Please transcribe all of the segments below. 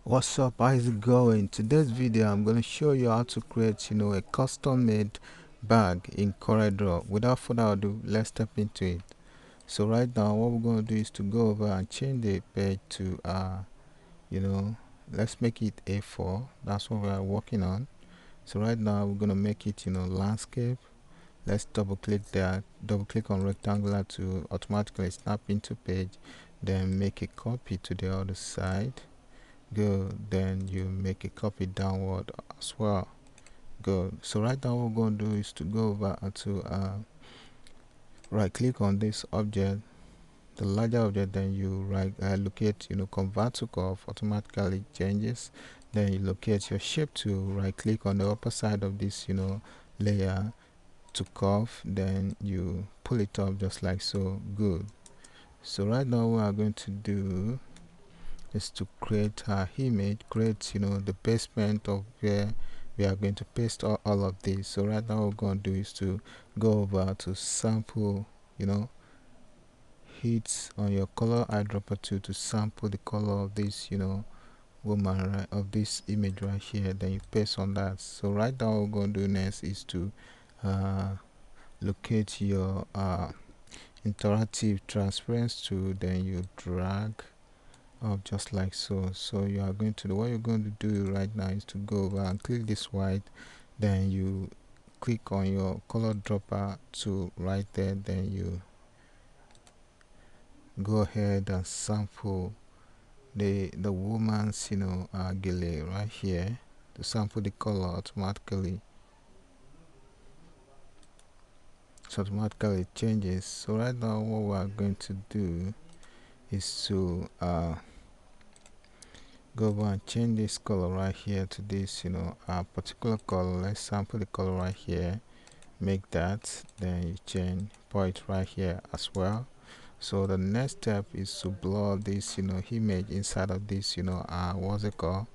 What's up? How's it going? Today's video I'm going to show you how to create a custom made bag in CorelDRAW. Without further ado, let's step into it. So right now what we're going to do is to go over and change the page to you know let's make it A4. That's what we are working on. So right now we're going to make it landscape. Let's double click that, double click on rectangular to automatically snap into page, then make a copy to the other side. Good. Then you make a copy downward as well. Good. So right now what we're going to do is to go over to right click on this object, the larger object, then you locate convert to curve, automatically changes. Then you locate your shape tool, right click on the upper side of this layer to curve, then you pull it up just like so. Good. So right now what we are going to do is to create our image, create the basement of where we are going to paste all of this. So right now what we're going to do is to go over to sample, hit on your color eyedropper tool to sample the color of this woman, right, of this image right here, then you paste on that. So right now what we're going to do next is to uh, locate your interactive transparency tool, then you drag up just like so. So you are going to do, what you're going to do right now is to go over and click this white, then you click on your color dropper to right there, then you go ahead and sample the woman's gele right here, to sample the color automatically. So automatically it changes. So right now what we are going to do is to go over and change this color right here to this particular color. Let's sample the color right here, make that, then you change point right here as well. So the next step is to blur this image inside of this what's it called.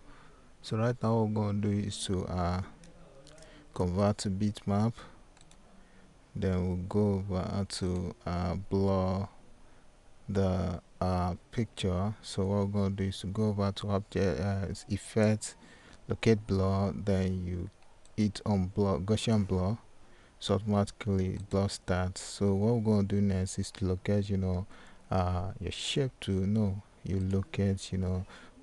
So right now what we're going to do is to convert to bitmap, then we'll go over to blur the picture. So what we're going to do is to go over to object, effects, locate blur, then you hit on blur, Gaussian blur, so automatically blur starts. So what we're going to do next is to locate your shape tool. No, you locate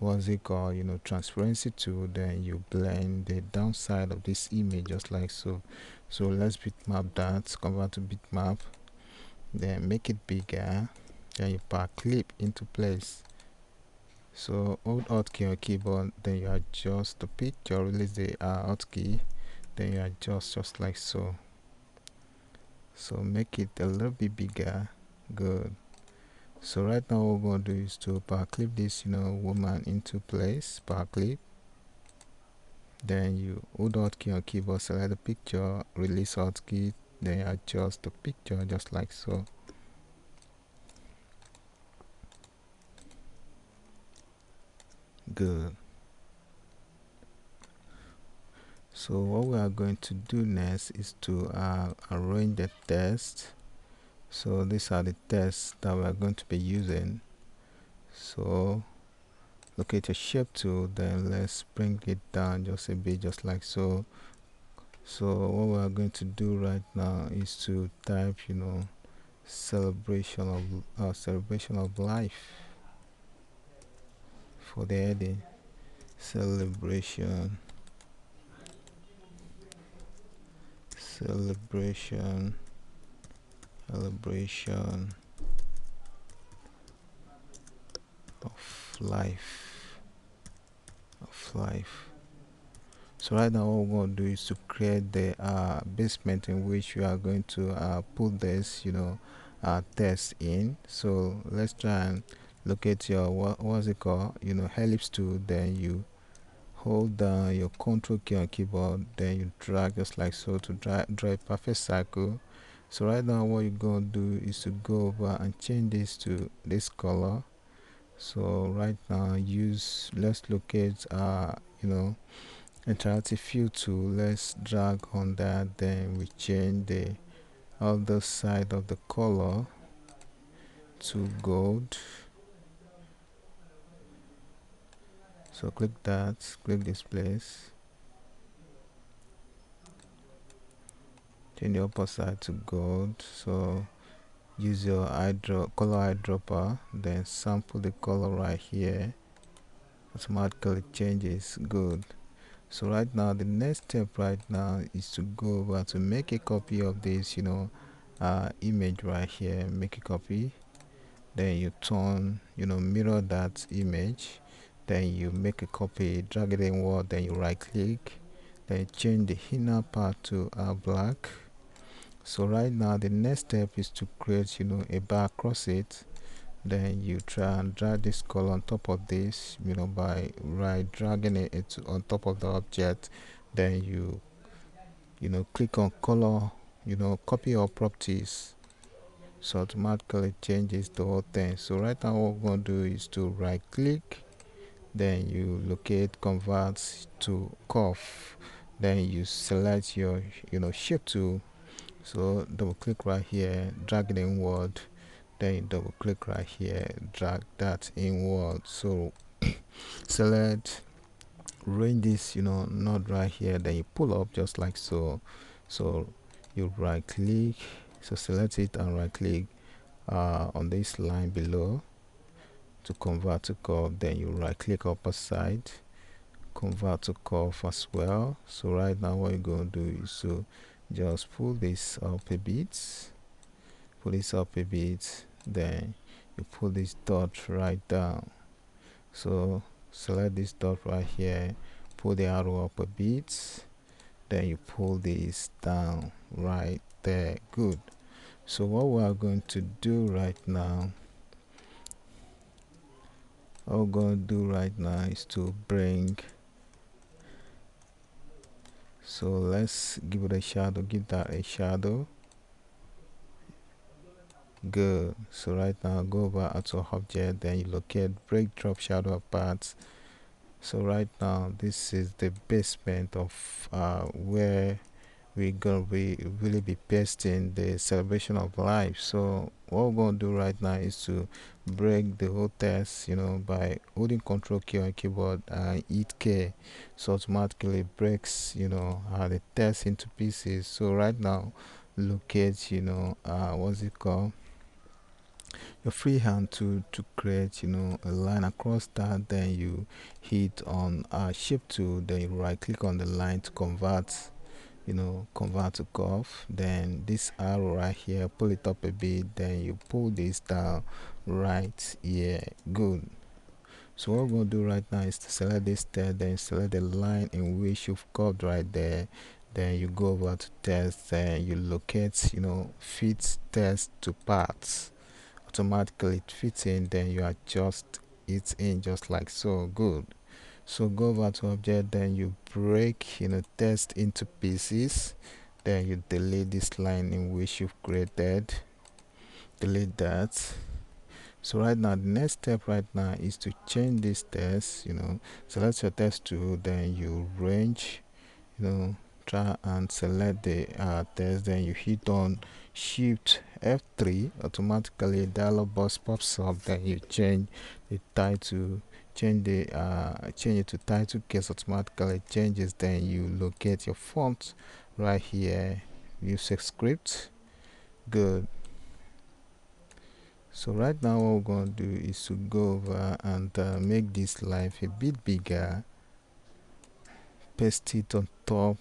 what's it called, transparency tool, then you blend the downside of this image just like so. So let's bitmap that, convert to bitmap, then make it bigger, then you pack clip into place. So hold Alt key on keyboard, then you adjust the picture, release the Alt key, then you adjust just like so. So make it a little bit bigger. Good. So right now what we're going to do is to power clip this woman into place, power clip, then you hold Alt key on keyboard, select the picture, release Alt key, then you adjust the picture just like so. Good. So what we are going to do next is to arrange the text. So these are the tests that we are going to be using. So locate your shape tool, then let's bring it down just a bit, just like so. So what we are going to do right now is to type celebration of life for the heading. Celebration of life. So right now what we're going to do is to create the basement in which we are going to put this text in. So let's try and locate your what's it called, ellipse tool, then you hold down your control key on keyboard, then you drag just like so to draw a perfect circle. So right now what you're going to do is to go over and change this to this color. So right now let's locate interactive fill tool, let's drag on that, then we change the other side of the color to gold. So click that, click this place, change the upper side to gold. So use your color eyedropper, then sample the color right here, automatically changes. Good. So right now the next step right now is to go over to make a copy of this image right here. Make a copy, then you turn, mirror that image, then you make a copy, drag it inward, then you right click, then change the inner part to black. So right now the next step is to create a bar across it. Then you try and drag this color on top of this, by right dragging it on top of the object. Then you click on color, copy all properties, so automatically changes the whole thing. So right now what we're going to do is to right click, then you locate convert to curve, then you select your shape tool. So double click right here, drag it inward, then you double click right here, drag that inward. So select, range this node right here, then you pull up just like so. So you right click, so select it and right click on this line below to convert to curve, then you right click upper side, convert to curve as well. So right now what you're going to do is to just pull this up a bit, then you pull this dot right down. So select this dot right here, pull the arrow up a bit, then you pull this down right there. Good. So what we are going to do right now, is to bring, so let's give it a shadow, give that a shadow. Good. So right now go over to object, then you locate break drop shadow apart. So right now this is the basement of where we're gonna be really be pasting the celebration of life. So what we're gonna do right now is to break the whole test, by holding control key on keyboard and hit K. So automatically breaks the test into pieces. So right now locate what's it called, your free hand to create a line across that, then you hit on shape tool, then you right click on the line to convert, convert to curve. Then this arrow right here, pull it up a bit, then you pull this down right here. Good. So what we're going to do right now is to select this tab, then select the line in which you've curved right there, then you go over to test, then you locate fit test to parts. Automatically it fits in, then you adjust it in just like so. Good. So go over to object, then you break test into pieces, then you delete this line in which you've created, delete that. So right now the next step right now is to change this test, select your test tool, then you range, try and select the test, then you hit on shift F3, automatically dialog box pops up, then you change the title, change it to title case, automatically changes, then you locate your font right here, use a script. Good. So right now what we're going to do is to go over and make this life a bit bigger, paste it on top,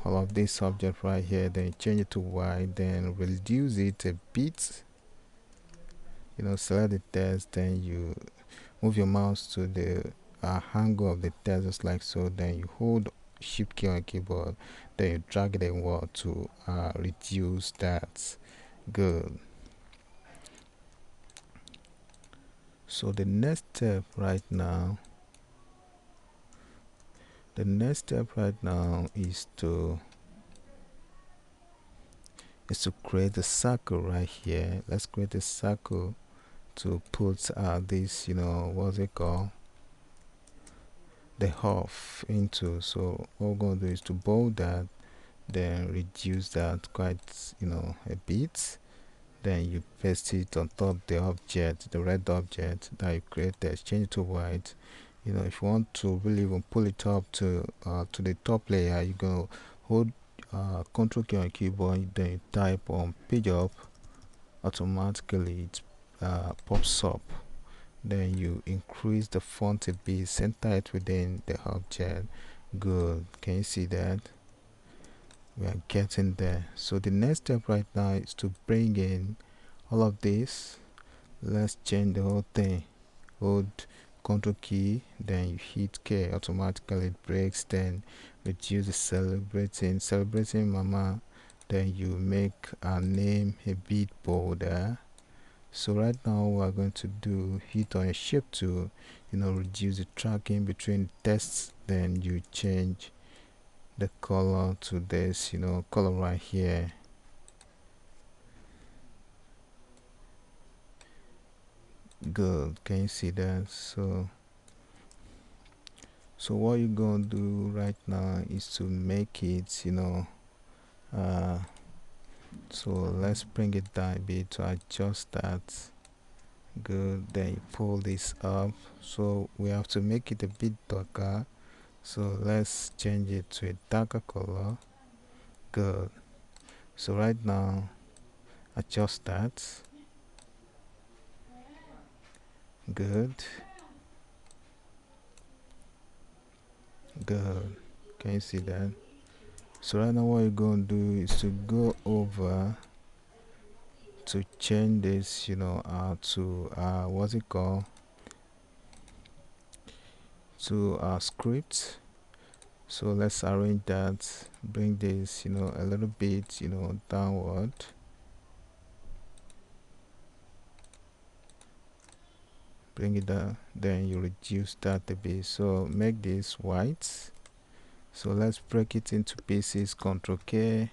all of this subject right here, then change it to white, then reduce it a bit, select the text, then you move your mouse to the angle of the text just like so, then you hold shift key on keyboard, then you drag it inward to reduce that. Good. So the next step right now is to create a circle right here. Let's create a circle to put this what's it called, the half into. So what we're going to do is to bold that, then reduce that quite a bit, then you paste it on top the object, the red object that you created, change it to white, if you want to really even pull it up to the top layer, you go hold control key on your keyboard, then you type on page up. Automatically it pops up. Then you increase the font a bit, center it within the object. Good. Can you see that? We are getting there. So the next step right now is to bring in all of this. Let's change the whole thing. Hold control key, then you hit K. Automatically it breaks. Then reduce the celebrating mama. Then you make our name a bit bolder. So right now we are going to do, hit on a shape to reduce the tracking between tests. Then you change the color to this color right here. Good. Can you see that? So what you're gonna do right now is to make it so let's bring it down a bit to adjust that. Good. Then you pull this up, so we have to make it a bit darker, so let's change it to a darker color. Good. So right now adjust that. Good. Good. Can you see that? So right now what you're going to do is to go over to change this to what's it called, to our script. So let's arrange that, bring this a little bit downward. Bring it down, then you reduce that a bit, so make this white. So let's break it into pieces. Ctrl K,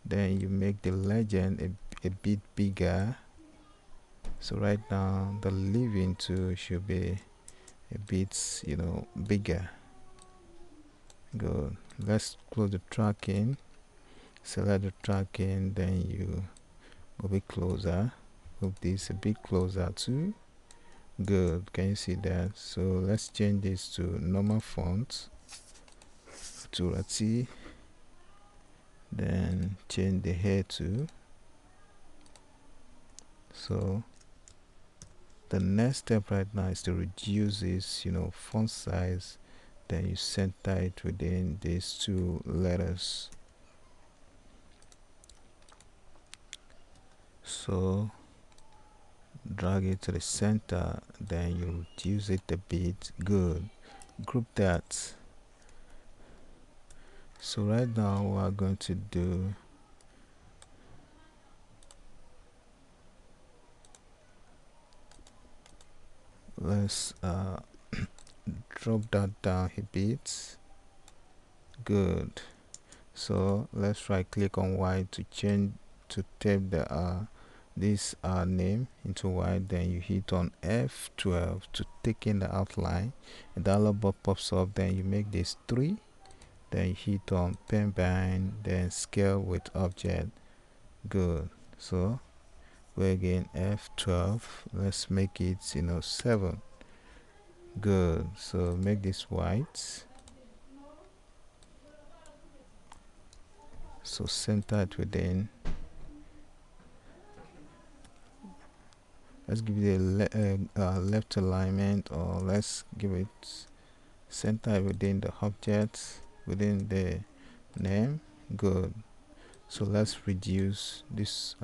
then you make the legend a bit bigger. So right now the leaving too should be a bit bigger. Good. Let's close the tracking, select the tracking, then you move it closer, move this a bit closer too. Good. Can you see that? So let's change this to normal font, to a T, then change the hair to. So the next step right now is to reduce this font size, then you center it within these two letters. So drag it to the center, then you reduce it a bit. Good. Group that. So right now we are going to do, let's drop that down a bit. Good. So let's right click on white to change, to type the this name into white, then you hit on F12 to take in the outline. A dialog box pops up, then you make this 3, then you hit on pen bind, then scale with object. Good. So we again F12, let's make it 7. Good. So make this white, so center it within. Let's give it a left alignment, or let's give it center within the object, within the name. Good. So let's reduce this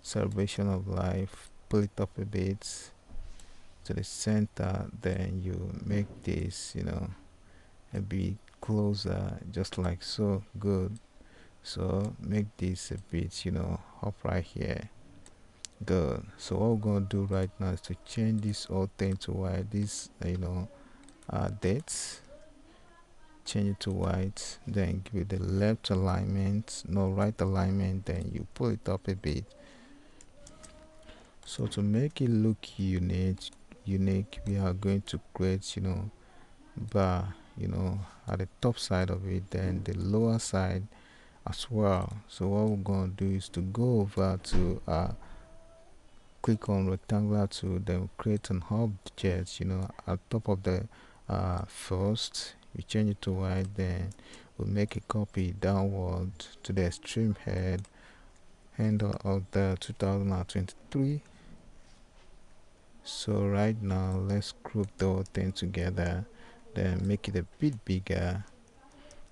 celebration of life, pull it up a bit to the center, then you make this a bit closer, just like so. Good. So make this a bit up right here. Good. So what we're going to do right now is to change this whole thing to white. This dates, change it to white, then give it the left alignment, no, right alignment, then you pull it up a bit. So to make it look unique, we are going to create bar at the top side of it, then the lower side as well. So what we're going to do is to go over to click on rectangular tool, then create an object at top of the first, we change it to white, then we'll make a copy downward to the extreme handle of the 2023. So right now let's group the whole thing together, then make it a bit bigger.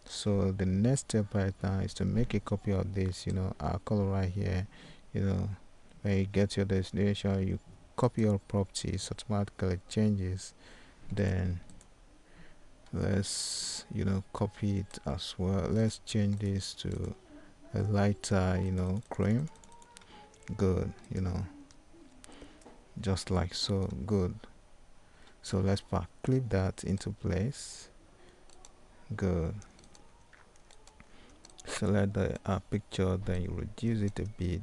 So the next step right now is to make a copy of this, our color right here. When you get your destination, you copy your properties, automatically changes. Then let's copy it as well. Let's change this to a lighter cream. Good. Just like so. Good. So let's clip that into place. Good. Select the picture, then you reduce it a bit.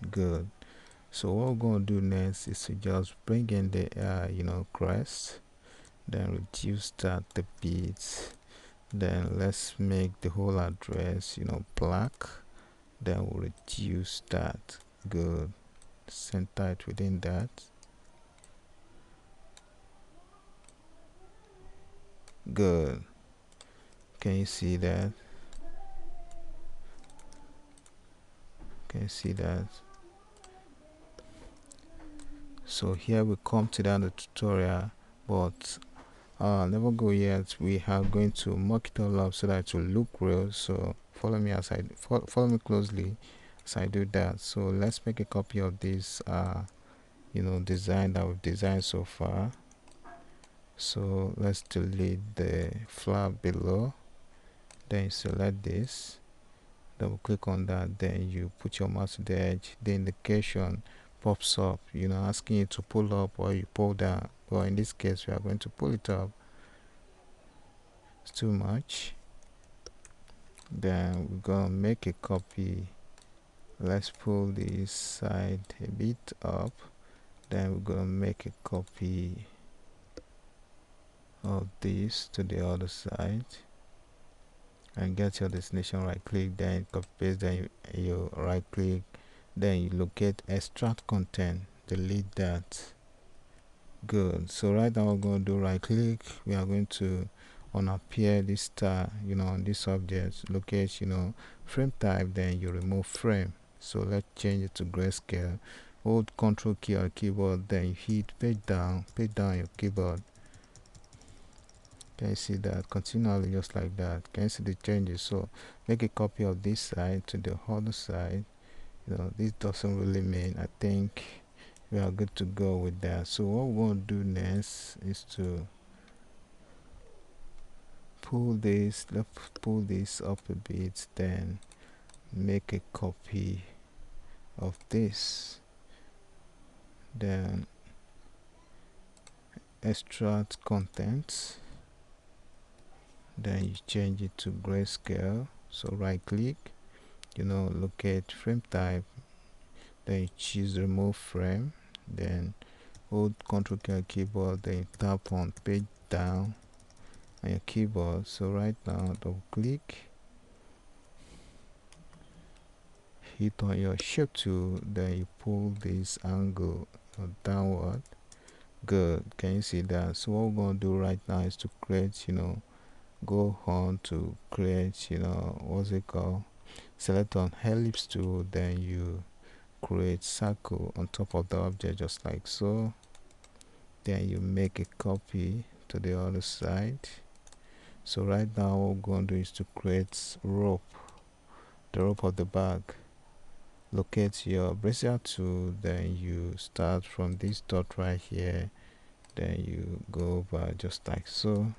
Good. So what we're going to do next is to just bring in the crest, then reduce that a bit. Then let's make the whole address black, then we'll reduce that. Good. Center it within that. Good. Can you see that? Can you see that? So here we come to the end of the tutorial, but never go yet. We are going to mock it all up so that it will look real. So follow me as follow me closely as I do that. So let's make a copy of this design that we've designed so far. So let's delete the flap below, then select this, double click on that, then you put your mouse to the edge. The indication pops up, asking you to pull up or you pull down. Well, in this case we are going to pull it up. It's too much. Then we're gonna make a copy. Let's pull this side a bit up, then we're gonna make a copy of this to the other side, and get your destination, right click, then copy paste, then you right click, then you locate extract content, delete that. Good. So right now we're going to do right click, we are going to unappear this star on this object, locate frame type, then you remove frame. So let's change it to grayscale. Hold Ctrl key on the keyboard, then you hit page down your keyboard. Can you see that? Continually, just like that. Can you see the changes? So make a copy of this side to the other side. This doesn't really mean, I think we are good to go with that. So what we're going to do next is to pull this up a bit, then make a copy of this, then extract contents, then you change it to grayscale. So right click, locate frame type, then you choose remove frame, then hold Ctrl key on keyboard, then you tap on page down on your keyboard. So right now double click, hit on your shape tool, then you pull this angle downward. Good. Can you see that? So what we're going to do right now is to create go on to create what's it called, select on ellipse tool, then you create circle on top of the object, just like so. Then you make a copy to the other side. So right now what we're going to do is to create rope, the rope of the bag. Locate your brazier tool, then you start from this dot right here, then you go over just like so.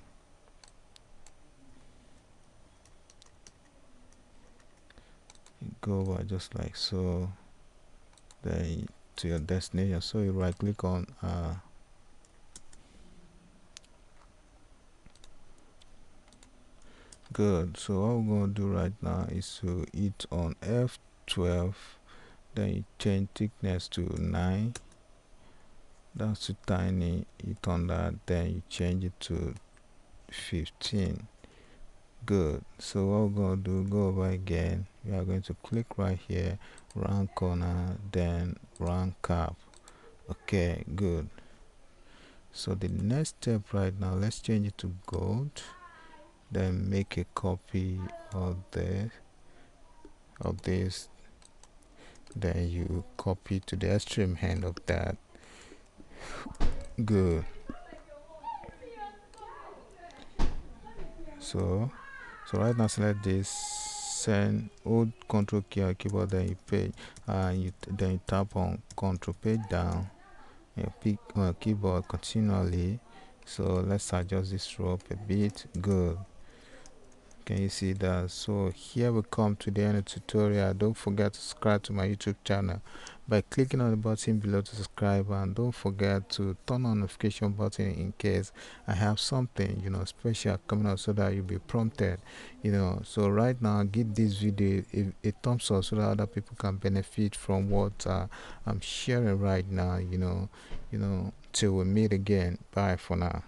You go over just like so, then to your destination. So you right click on good. So what we're going to do right now is to hit on F12, then you change thickness to 9. That's too tiny. Hit on that, then you change it to 15. Good. So what we're going to do, go over again, we are going to click right here, round corner, then round cap. Okay, good. So the next step right now, let's change it to gold, then make a copy of this, then you copy to the extreme end of that. Good. So right now select this, send, hold control key on keyboard, then you page, then you tap on control page down and pick on keyboard continually. So let's adjust this row up a bit. Good. Can you see that? So here we come to the end of the tutorial. Don't forget to subscribe to my YouTube channel by clicking on the button below to subscribe, and don't forget to turn on notification button in case I have something special coming out, so that you'll be prompted. So right now, give this video a thumbs up so that other people can benefit from what I'm sharing right now. Till we meet again. Bye for now.